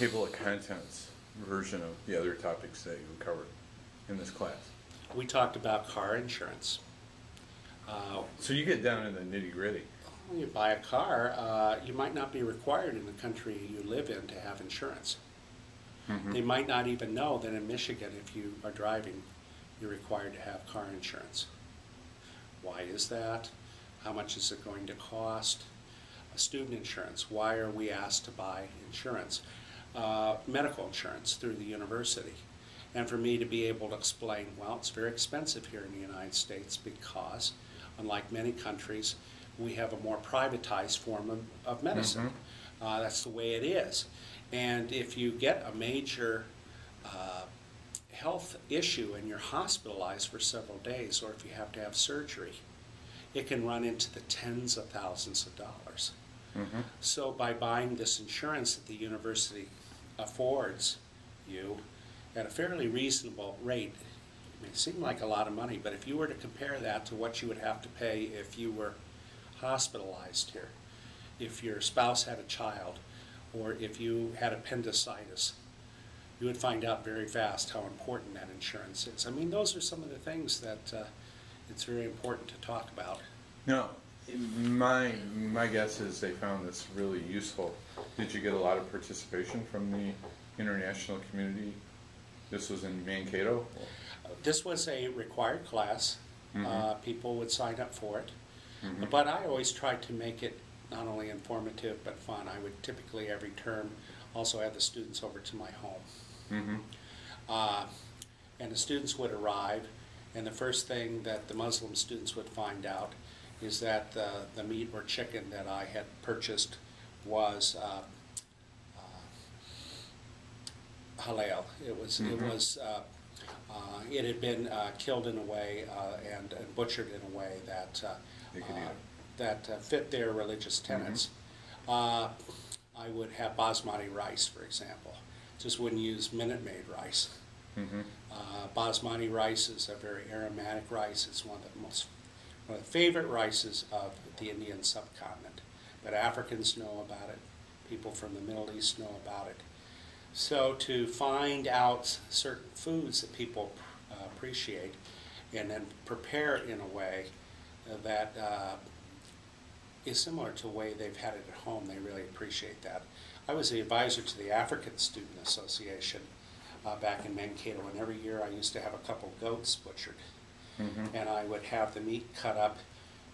table of contents version of the other topics that you covered in this class. We talked about car insurance. So you get down in the nitty-gritty. When you buy a car, you might not be required in the country you live in to have insurance. Mm-hmm. They might not even know that in Michigan, if you are driving, you're required to have car insurance. Why is that? How much is it going to cost? Student insurance. Why are we asked to buy insurance? Medical insurance through the university. And for me to be able to explain, well, it's very expensive here in the United States because, unlike many countries, we have a more privatized form of medicine. Mm-hmm. That's the way it is. And if you get a major health issue and you're hospitalized for several days, or if you have to have surgery, it can run into the tens of thousands of dollars. Mm-hmm. So by buying this insurance that the university affords you at a fairly reasonable rate, it may seem like a lot of money, but if you were to compare that to what you would have to pay if you were hospitalized here, if your spouse had a child, or if you had appendicitis, you would find out very fast how important that insurance is. I mean, those are some of the things that it's very important to talk about. Now, my guess is they found this really useful. Did you get a lot of participation from the international community? This was in Mankato? This was a required class. Mm-hmm. People would sign up for it. Mm-hmm. But I always tried to make it not only informative but fun. I would typically every term also have the students over to my home. Mm-hmm. And the students would arrive, and the first thing that the Muslim students would find out is that the meat or chicken that I had purchased was halal. It was it had been killed in a way and butchered in a way that fit their religious tenets. Mm-hmm. I would have basmati rice, for example. Just wouldn't use Minute Maid rice. Mm-hmm. Basmati rice is a very aromatic rice. It's one of the favorite rices of the Indian subcontinent. But Africans know about it. People from the Middle East know about it. So to find out certain foods that people appreciate and then prepare it in a way that is similar to the way they've had it at home, they really appreciate that. I was the advisor to the African Student Association back in Mankato, and every year I used to have a couple goats butchered. Mm-hmm. And I would have the meat cut up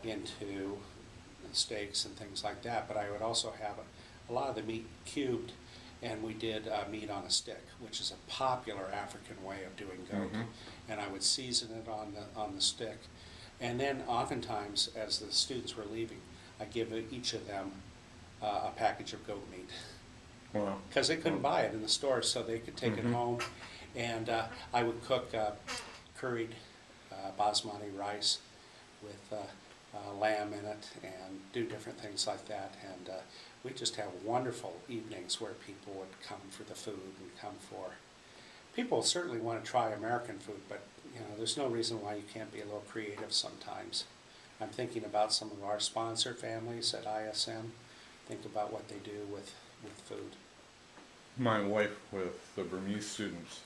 into steaks and things like that, but I would also have a lot of the meat cubed, and we did meat on a stick, which is a popular African way of doing goat. Mm-hmm. And I would season it on the stick, and then oftentimes, as the students were leaving, I'd give each of them a package of goat meat. Wow. Because they couldn't buy it in the store, so they could take Mm-hmm. it home. And I would cook curried basmati rice with lamb in it and do different things like that. And we just have wonderful evenings where people would come for the food and come for... People certainly want to try American food, but you know, there's no reason why you can't be a little creative sometimes. I'm thinking about some of our sponsor families at ISM. Think about what they do with food. My wife with the Burmese students